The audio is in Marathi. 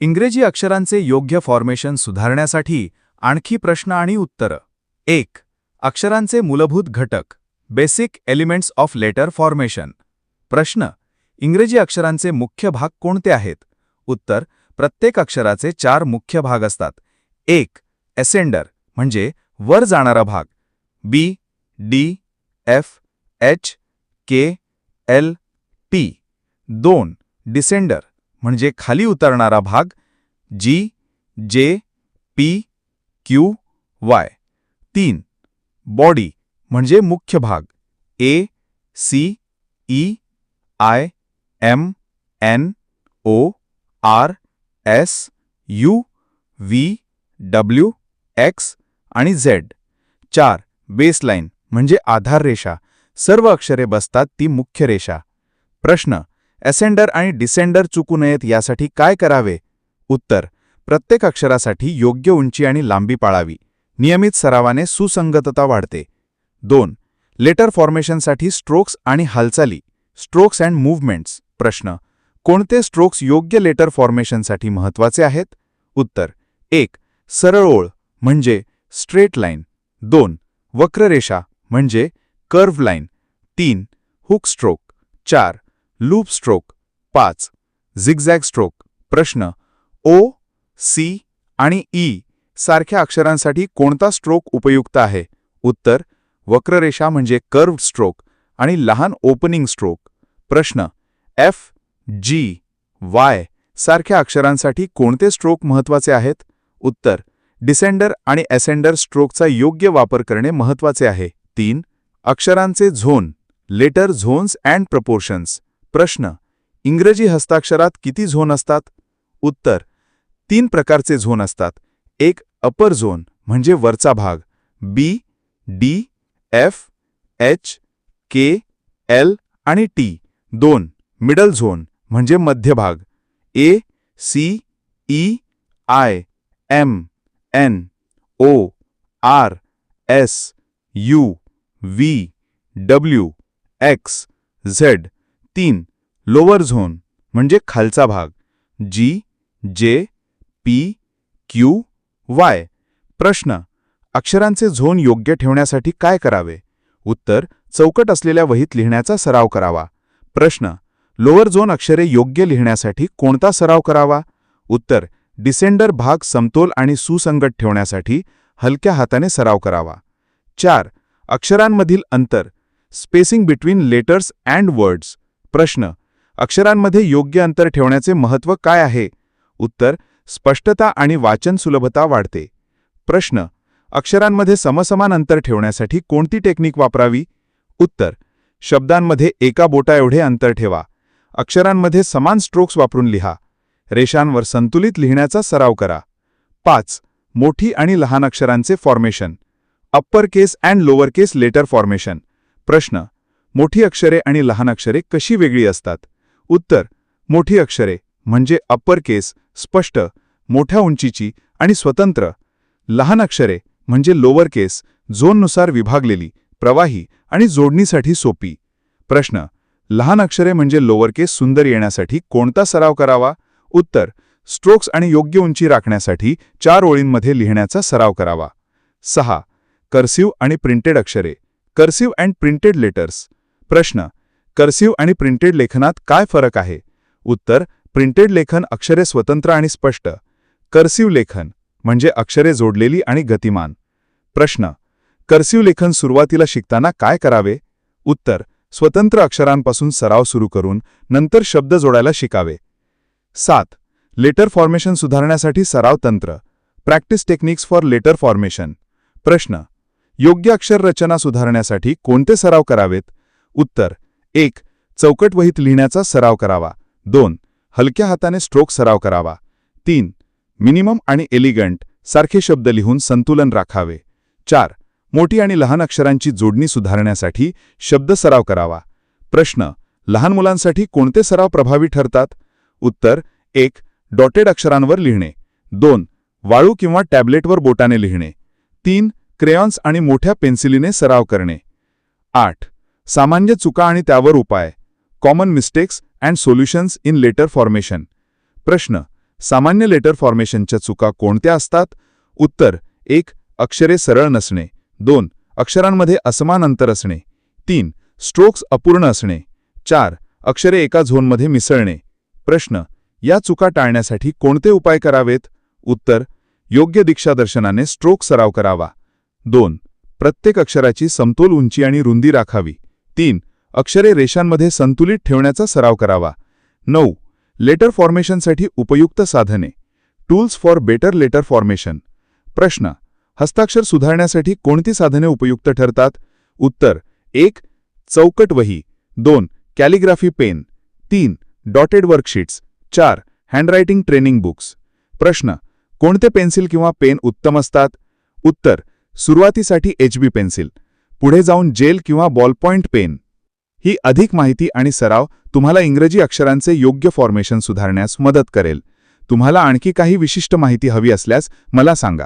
इंग्रजी अक्षरांचे योग्य फॉर्मेशन सुधारण्यासाठी आणखी प्रश्न आणि उत्तरं. 1. अक्षरांचे मूलभूत घटक. Basic elements of letter formation. प्रश्न. इंग्रजी अक्षरांचे मुख्य भाग कोणते आहेत? उत्तर. प्रत्येक अक्षराचे 4 मुख्य भाग असतात. 1. असेंडर म्हणजे वर जाणारा भाग. B, D, F, H, K, L, P. 2. Descender म्हणजे खाली उतरणारा भाग. जी, जे, पी, क्यू, वाय. 3. बॉडी म्हणजे मुख्य भाग. A, C, E, I, M, N, O, R, S, U, V, W, X आणि झेड. 4. बेसलाईन म्हणजे आधार रेषा. सर्व अक्षरे बसतात ती मुख्य रेषा. प्रश्न. असेंडर आणि डिसेंडर चुकू नयेत यासाठी काय करावे? उत्तर. प्रत्येक अक्षरासाठी योग्य उंची आणि लांबी पाळावी. नियमित सरावाने सुसंगतता वाढते. 2. लेटर फॉर्मेशनसाठी स्ट्रोक्स आणि हालचाली. Strokes and movements. प्रश्न. कोणते स्ट्रोक्स योग्य लेटर फॉर्मेशनसाठी महत्त्वाचे आहेत? उत्तर. 1. सरळ ओळ म्हणजे स्ट्रेट लाईन. 2. वक्ररेषा म्हणजे curve line. 3. Hook stroke. 4. Loop stroke. 5. Zigzag stroke. प्रश्न. ओ, सी आणि ई सारख्या अक्षरांसाठी कोणता स्ट्रोक उपयुक्त आहे? उत्तर. वक्ररेषा म्हणजे कर्व्ड स्ट्रोक आणि लहान ओपनिंग स्ट्रोक. प्रश्न. एफ, जी, वाय सारख्या अक्षरांसाठी कोणते स्ट्रोक महत्त्वाचे आहेत? उत्तर. डिसेंडर आणि असेंडर स्ट्रोकचा योग्य वापर करणे महत्त्वाचे आहे. 3. अक्षरांचे झोन. Letter zones and proportions. प्रश्न. इंग्रजी हस्ताक्षरात किती झोन असतात? उत्तर. 3 प्रकारचे झोन असतात. 1. अपर झोन म्हणजे वरचा भाग. B, D, F, H, K, L आणि टी. 2. मिडल झोन म्हणजे मध्य भाग. A, C, E, I, M, N, O, R, S, U, V, W, X, Z. 3. Lower zone म्हणजे खालचा भाग. जी, जे, पी, क्यू, वाय. प्रश्न. अक्षरांचे झोन योग्य ठेवण्यासाठी काय करावे? उत्तर. चौकट असलेल्या वहीत लिहिण्याचा सराव करावा. प्रश्न. लोअर झोन अक्षरे योग्य लिहिण्यासाठी कोणता सराव करावा? उत्तर. डिसेंडर भाग समतोल आणि सुसंगत ठेवण्यासाठी हलक्या हाताने सराव करावा. 4. अक्षरांमधील अंतर. Spacing between letters and words. प्रश्न. अक्षरांमध्ये योग्य अंतर ठेवण्याचे महत्त्व काय आहे? उत्तर. स्पष्टता आणि वाचन सुलभता वाढते. प्रश्न. अक्षरांमध्ये समसमान अंतर ठेवण्यासाठी कोणती टेक्निक वापरावी? उत्तर. शब्दांमध्ये एका बोटाएवढे अंतर ठेवा. अक्षरांमध्ये समान स्ट्रोक्स वापरून लिहा. रेषांवर संतुलित लिहिण्याचा सराव करा. 5. मोठी आणि लहान अक्षरांचे formation. Upper case and lower case letter formation. प्रश्न. मोठी अक्षरे आणि लहान अक्षरे कशी वेगळी असतात? उत्तर. मोठी अक्षरे म्हणजे अप्पर केस स्पष्ट, मोठ्या उंचीची आणि स्वतंत्र. लहान अक्षरे म्हणजे लोअर केस झोननुसार विभागलेली, प्रवाही आणि जोडणीसाठी सोपी. प्रश्न. लहान अक्षरे म्हणजे लोअर केस सुंदर येण्यासाठी कोणता सराव करावा? उत्तर. स्ट्रोक्स आणि योग्य उंची राखण्यासाठी 4 ओळींमध्ये लिहिण्याचा सराव करावा. 6. कर्सिव्ह आणि प्रिंटेड अक्षरे. Cursive and printed letters. प्रश्न. कर्सिव्ह आणि प्रिंटेड लेखनात काय फरक आहे? उत्तर. प्रिंटेड लेखन अक्षरे स्वतंत्र आणि स्पष्ट. कर्सिव्ह लेखन म्हणजे अक्षरे जोडलेली आणि गतिमान. प्रश्न. कर्सिव्ह लेखन सुरुवातीला शिकताना काय करावे? उत्तर. स्वतंत्र अक्षरांपासून सराव सुरू करून नंतर शब्द जोडायला शिकावे. 7. लेटर फॉर्मेशन सुधारण्यासाठी सराव तंत्र. Practice techniques for letter formation. प्रश्न. योग्य अक्षर रचना सुधारण्यासाठी कोणते सराव करावेत? उत्तर. 1. चौकट वहीत लिहिण्याचा सराव करावा. 2. हलक्या हाताने स्ट्रोक सराव करावा. 3. मिनिमम आणि एलिगंट सारखे शब्द लिहून संतुलन राखावे. 4. मोठी आणि लहान अक्षरांची जोडणी सुधारण्यासाठी शब्द सराव करावा. प्रश्न. लहान मुलांसाठी कोणते सराव प्रभावी ठरतात? उत्तर. 1. डॉटेड अक्षरांवर लिहिणे. 2. वाळू किंवा टॅब्लेटवर बोटाने लिहिणे. 3. क्रेयॉन्स आणि मोठ्या पेन्सिलीने सराव करणे. 8. सामान्य चुका आणि त्यावर उपाय. Common mistakes and solutions in letter formation. प्रश्न. सामान्य लेटर फॉर्मेशनच्या चुका कोणत्या असतात? उत्तर: 1. अक्षरे सरळ नसणे. 2. अक्षरांमध्ये असमान अंतर असणे. 3. स्ट्रोक्स अपूर्ण असणे. 4. अक्षरे एका झोनमध्ये मिसळणे. प्रश्न: या चुका टाळण्यासाठी कोणते उपाय करावेत? उत्तर: योग्य दिशादर्शनाने स्ट्रोक सराव करावा. 2. प्रत्येक अक्षराची समतोल उंची आणि रुंदी राखावी. 3. अक्षरे रेषांमध्ये संतुलित ठेवण्याचा सराव करावा. 9. लेटर फॉर्मेशनसाठी उपयुक्त साधने. Tools for better letter formation. प्रश्न: हस्ताक्षर सुधारण्यासाठी कोणती साधने उपयुक्त ठरतात? उत्तर: 1. चौकट वही. 2. Calligraphy pen. 3. Dotted worksheets. 4. Handwriting training books. प्रश्न: कोणते पेन्सिल किंवा पेन उत्तम असतात? उत्तर: सुरुवातीसाठी HB पेन्सिल, पुढे जाऊन जेल किंवा बॉलपॉइंट पेन. ही अधिक माहिती आणि सराव तुम्हाला इंग्रजी अक्षरांचे योग्य फॉर्मेशन सुधारण्यास मदत करेल. तुम्हाला आणखी काही विशिष्ट माहिती हवी असल्यास मला सांगा.